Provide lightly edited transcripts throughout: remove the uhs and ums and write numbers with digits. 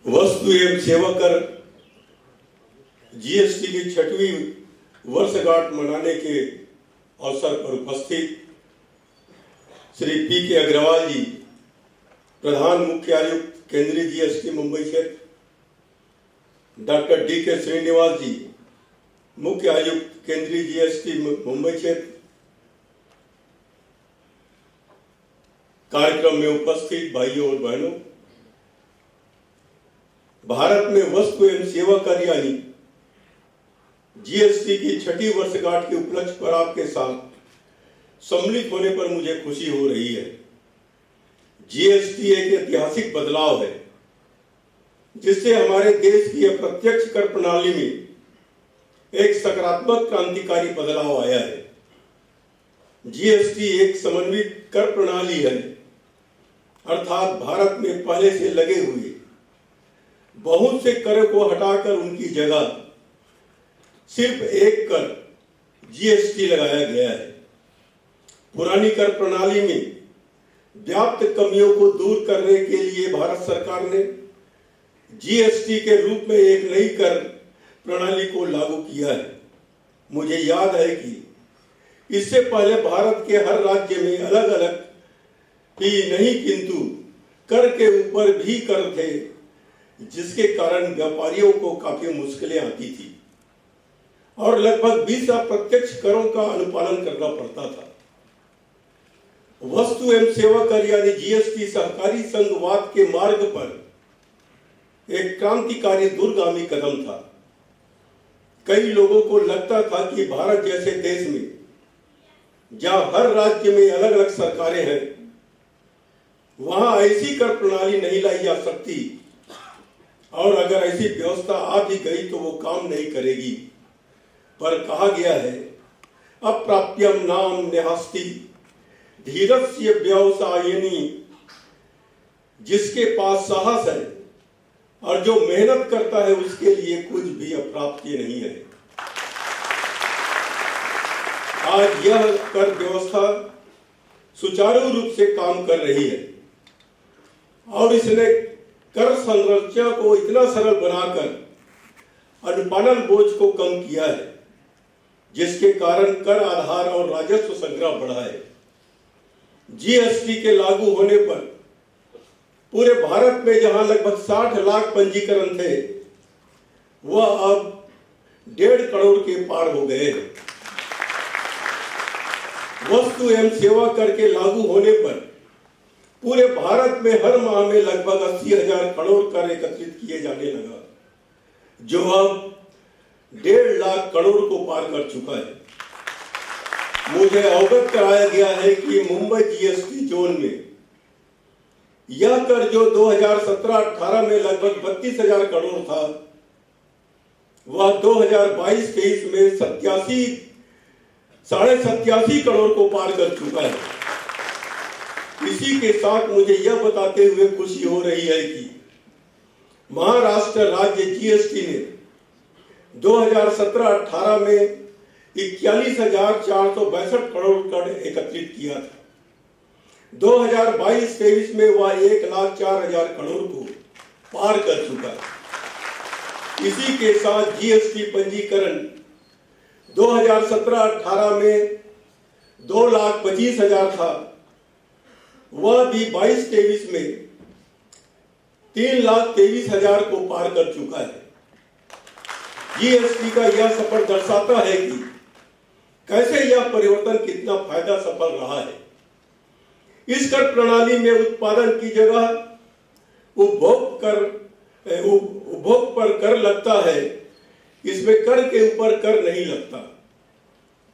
वस्तु एवं सेवा कर जीएसटी की 6वीं वर्षगांठ मनाने के अवसर पर उपस्थित श्री पी.के. अग्रवाल जी, प्रधान मुख्य आयुक्त केंद्रीय जीएसटी मुंबई क्षेत्र, डॉक्टर डी.के. श्रीनिवास जी, मुख्य आयुक्त केंद्रीय जीएसटी मुंबई क्षेत्र, कार्यक्रम में उपस्थित भाइयों और बहनों, भारत में वस्तु एवं सेवा कर यानी जीएसटी की 6वीं वर्षगांठ के उपलक्ष्य पर आपके साथ सम्मिलित होने पर मुझे खुशी हो रही है। जीएसटी एक ऐतिहासिक बदलाव है जिससे हमारे देश की अप्रत्यक्ष कर प्रणाली में एक सकारात्मक क्रांतिकारी बदलाव आया है। जीएसटी एक समन्वित कर प्रणाली है, अर्थात भारत में पहले से लगे हुए बहुत से कर को हटाकर उनकी जगह सिर्फ एक कर जीएसटी लगाया गया है। पुरानी कर प्रणाली में व्याप्त कमियों को दूर करने के लिए भारत सरकार ने जीएसटी के रूप में एक नई कर प्रणाली को लागू किया है। मुझे याद है कि इससे पहले भारत के हर राज्य में अलग अलग ही नहीं किंतु कर के ऊपर भी कर थे, जिसके कारण व्यापारियों को काफी मुश्किलें आती थी और लगभग 20 अप्रत्यक्ष करों का अनुपालन करना पड़ता था। वस्तु एवं सेवा कर यानी जीएसटी सहकारी संघवाद के मार्ग पर एक क्रांतिकारी दूरगामी कदम था। कई लोगों को लगता था कि भारत जैसे देश में जहां हर राज्य में अलग अलग सरकारें हैं, वहां ऐसी कर प्रणाली नहीं लाई जा सकती और अगर ऐसी व्यवस्था आ भी गई तो वो काम नहीं करेगी। पर कहा गया है, अप्राप्यम नाम नेहास्ति धीरस्य व्यवसायिनी, जिसके पास साहस है और जो मेहनत करता है उसके लिए कुछ भी अप्राप्य नहीं है। आज यह कर व्यवस्था सुचारू रूप से काम कर रही है और इसने कर संरचना को इतना सरल बनाकर अनुपालन बोझ को कम किया है, जिसके कारण कर आधार और राजस्व संग्रह बढ़ा है। जीएसटी के लागू होने पर पूरे भारत में जहां लगभग 60 लाख पंजीकरण थे, वह अब 1.5 करोड़ के पार हो गए हैं। वस्तु एवं सेवा कर के लागू होने पर पूरे भारत में हर माह में लगभग 80,000 करोड़ कर एकत्रित किए जाने लगा, जो अब 1.5 लाख करोड़ को पार कर चुका है। मुझे अवगत कराया गया है कि मुंबई जीएसटी जोन में यह कर जो 2017-18 में लगभग 32,000 करोड़ था, वह 2022-23 में 87 करोड़ को पार कर चुका है। इसी के साथ मुझे यह बताते हुए खुशी हो रही है कि महाराष्ट्र राज्य जीएसटी ने 2017-18 में 41,462 करोड़ कर एकत्रित किया था। 2022-23 में वह 1,04,000 करोड़ को पार कर चुका है। इसी के साथ जीएसटी पंजीकरण 2017-18 में 2,25,000 था, वह भी 22-23 में 3,23,000 को पार कर चुका है। जीएसटी का यह सफर दर्शाता है कि कैसे यह परिवर्तन कितना फायदा सफल रहा है। इस कर प्रणाली में उत्पादन की जगह उपभोग पर कर लगता है, इसमें कर के ऊपर कर नहीं लगता।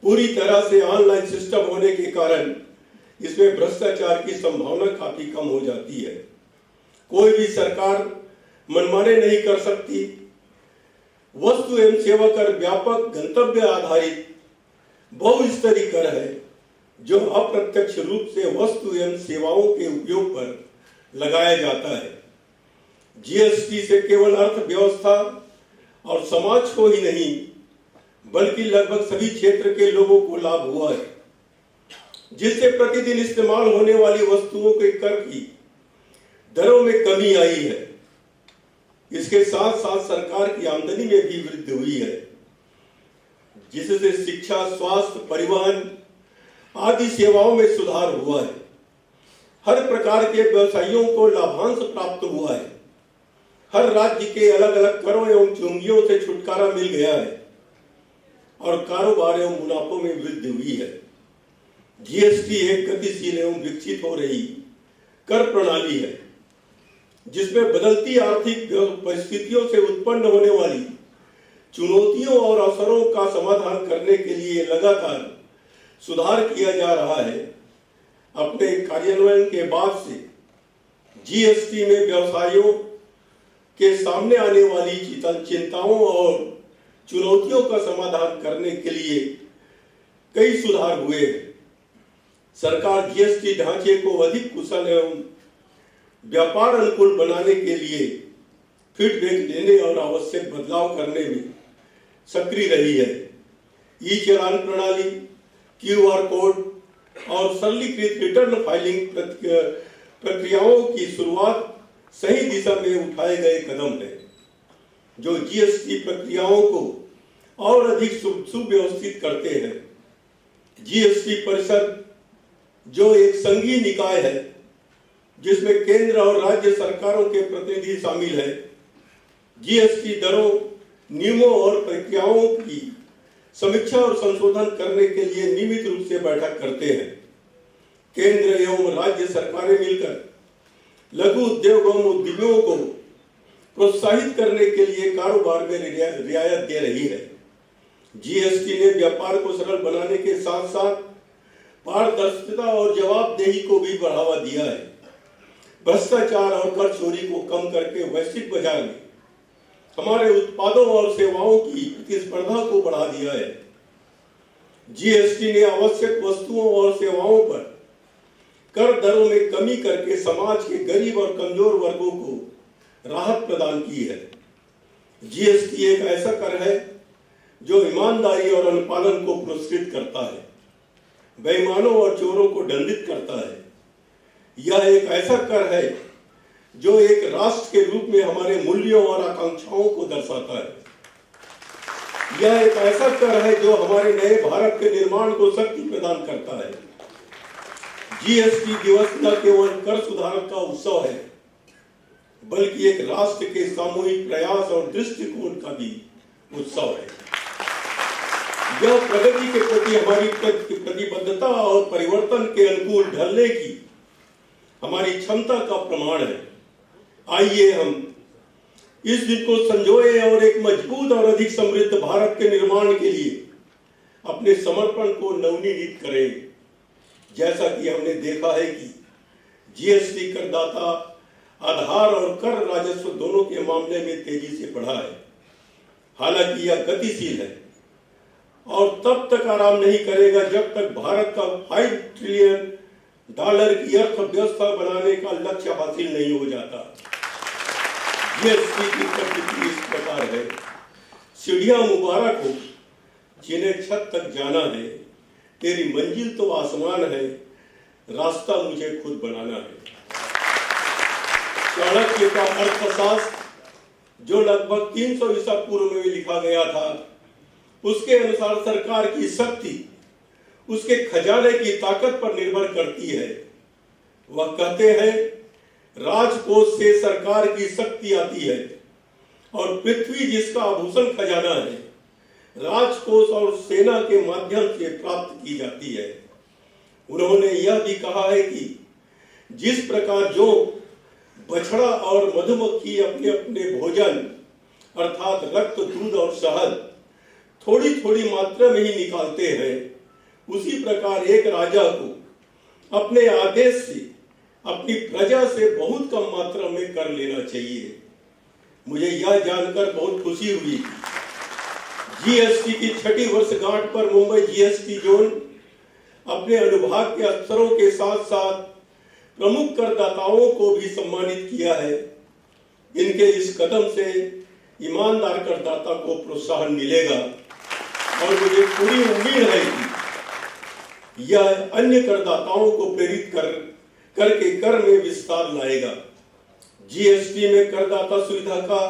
पूरी तरह से ऑनलाइन सिस्टम होने के कारण इसमें भ्रष्टाचार की संभावना काफी कम हो जाती है। कोई भी सरकार मनमाने नहीं कर सकती। वस्तु एवं सेवा कर व्यापक गंतव्य आधारित बहुस्तरीय कर है, जो अप्रत्यक्ष रूप से वस्तु एवं सेवाओं के उपयोग पर लगाया जाता है। जीएसटी से केवल अर्थव्यवस्था और समाज को ही नहीं, बल्कि लगभग सभी क्षेत्र के लोगों को लाभ हुआ है, जिससे प्रतिदिन इस्तेमाल होने वाली वस्तुओं के कर की दरों में कमी आई है। इसके साथ साथ सरकार की आमदनी में भी वृद्धि हुई है, जिससे शिक्षा, स्वास्थ्य, परिवहन आदि सेवाओं में सुधार हुआ है। हर प्रकार के व्यवसायियों को लाभांश प्राप्त हुआ है। हर राज्य के अलग अलग करों एवं चुंगियों से छुटकारा मिल गया है और कारोबार एवं मुनाफों में वृद्धि हुई है। जीएसटी एक गतिशील एवं विकसित हो रही कर प्रणाली है, जिसमें बदलती आर्थिक परिस्थितियों से उत्पन्न होने वाली चुनौतियों और अवसरों का समाधान करने के लिए लगातार सुधार किया जा रहा है। अपने कार्यान्वयन के बाद से जीएसटी में व्यवसायियों के सामने आने वाली चिंताओं और चुनौतियों का समाधान करने के लिए कई सुधार हुए हैं। सरकार जीएसटी ढांचे को अधिक कुशल एवं व्यापार अनुकूल बनाने के लिए फीडबैक लेने और आवश्यक बदलाव करने में सक्रिय रही है। ई चालान प्रणाली, क्यूआर कोड और सरलीकृत रिटर्न फाइलिंग प्रक्रियाओं की शुरुआत सही दिशा में उठाए गए कदम है, जो जीएसटी प्रक्रियाओं को और अधिक सुव्यवस्थित करते हैं। जीएसटी परिषद, जो एक संघीय निकाय है जिसमें केंद्र और राज्य सरकारों के प्रतिनिधि शामिल है, जीएसटी दरों, नियमों और प्रक्रियाओं की समीक्षा और संशोधन करने के लिए नियमित रूप से बैठक करते हैं। केंद्र एवं राज्य सरकारें मिलकर लघु उद्योग एवं उद्यमियों को प्रोत्साहित करने के लिए कारोबार में रियायत दे रही है। जीएसटी ने व्यापार को सरल बनाने के साथ साथ पारदर्शिता और जवाबदेही को भी बढ़ावा दिया है। भ्रष्टाचार और कर चोरी को कम करके वैश्विक बाजार में हमारे उत्पादों और सेवाओं की प्रतिस्पर्धा को बढ़ा दिया है। जीएसटी ने आवश्यक वस्तुओं और सेवाओं पर कर दरों में कमी करके समाज के गरीब और कमजोर वर्गों को राहत प्रदान की है। जीएसटी एक ऐसा कर है जो ईमानदारी और अनुपालन को पुरस्कृत करता है, बेईमानों और चोरों को दंडित करता है। यह एक ऐसा कर है जो एक राष्ट्र के रूप में हमारे मूल्यों और आकांक्षाओं को दर्शाता है। यह एक ऐसा कर है जो हमारे नए भारत के निर्माण को शक्ति प्रदान करता है। जीएसटी दिवस न केवल कर सुधार का उत्सव है, बल्कि एक राष्ट्र के सामूहिक प्रयास और दृष्टिकोण का भी उत्सव है। यह प्रगति के प्रति हमारी प्रतिबद्धता और परिवर्तन के अनुकूल ढलने की हमारी क्षमता का प्रमाण है। आइए हम इस दिन को संजोए और एक मजबूत और अधिक समृद्ध भारत के निर्माण के लिए अपने समर्पण को नवनीत करें। जैसा कि हमने देखा है कि जीएसटी करदाता आधार और कर राजस्व दोनों के मामले में तेजी से बढ़ा है। हालांकि यह गतिशील है और तब तक आराम नहीं करेगा जब तक भारत का $5 ट्रिलियन की अर्थव्यवस्था बनाने का लक्ष्य हासिल नहीं हो जाता। जीएसटी की प्रकृति इस प्रकार है, सीढ़ियां मुबारक हो जिन्हें छत तक जाना है, तेरी मंजिल तो आसमान है, रास्ता मुझे खुद बनाना है। चाणक्य का अर्थशास्त्र जो लगभग 300 ईसा पूर्व में लिखा गया था, उसके अनुसार सरकार की शक्ति उसके खजाने की ताकत पर निर्भर करती है। वह कहते हैं, राजकोष से सरकार की शक्ति आती है और पृथ्वी जिसका आभूषण खजाना है, राजकोष और सेना के माध्यम से प्राप्त की जाती है। उन्होंने यह भी कहा है कि जिस प्रकार जो बछड़ा और मधुमक्खी अपने अपने भोजन अर्थात रक्त, दूध और शहद थोड़ी थोड़ी मात्रा में ही निकालते हैं, उसी प्रकार एक राजा को अपने आदेश से अपनी प्रजा से बहुत कम मात्रा में कर लेना चाहिए। मुझे यह जानकर बहुत खुशी हुई कि जीएसटी की 6ठी वर्षगांठ पर मुंबई जीएसटी जोन अपने अनुभाग के अफसरों के साथ साथ प्रमुख करदाताओं को भी सम्मानित किया है। इनके इस कदम से ईमानदार करदाता को प्रोत्साहन मिलेगा और मुझे पूरी उम्मीद है कि यह अन्य करदाताओं को प्रेरित करके कर में विस्तार लाएगा। जीएसटी में करदाता सुविधा का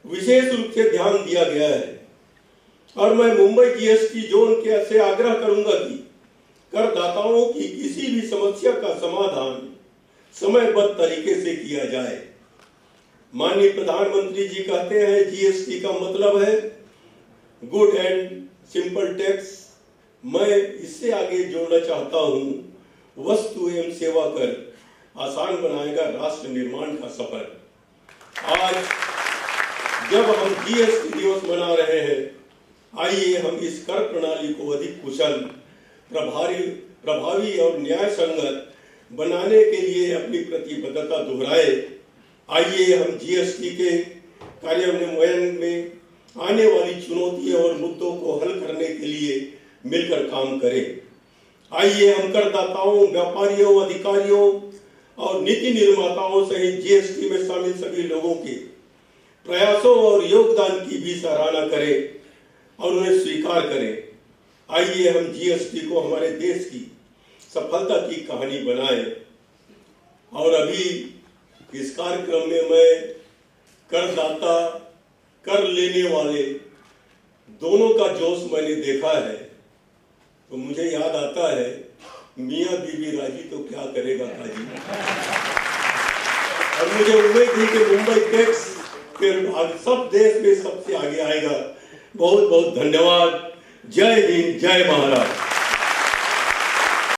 विशेष रूप से ध्यान दिया गया है और मैं मुंबई जीएसटी जोन के से आग्रह करूंगा कि करदाताओं की किसी भी समस्या का समाधान समयबद्ध तरीके से किया जाए। माननीय प्रधानमंत्री जी कहते हैं जीएसटी का मतलब है गुड एंड सिंपल टैक्स। मैं इससे आगे जोड़ना चाहता हूं वस्तु एवं सेवा कर आसान बनाएगा राष्ट्र निर्माण का सफर। आज जब हम जीएसटी दिवस मना रहे हैं, आइए हम इस कर प्रणाली को अधिक कुशल, प्रभावी और न्याय संगत बनाने के लिए अपनी प्रतिबद्धता दोहराए। आइए हम जीएसटी के कार्यान्वयन में आने वाली चुनौतियों और मुद्दों को हल करने के लिए मिलकर काम करें। आइए हम करदाताओं, व्यापारियों, अधिकारियों और नीति निर्माताओं सहित जीएसटी में शामिल सभी लोगों के प्रयासों और योगदान की भी सराहना करें और उन्हें स्वीकार करें। आइए हम जीएसटी को हमारे देश की सफलता की कहानी बनाएं। और अभी इस कार्यक्रम में मैं करदाता, कर लेने वाले दोनों का जोश मैंने देखा है, तो मुझे याद आता है मियाँ बीवी राजी तो क्या करेगा काजी। और मुझे उम्मीद थी कि मुंबई टैक्स फिर सब देश में सबसे आगे आएगा। बहुत बहुत धन्यवाद। जय हिंद, जय महाराष्ट्र।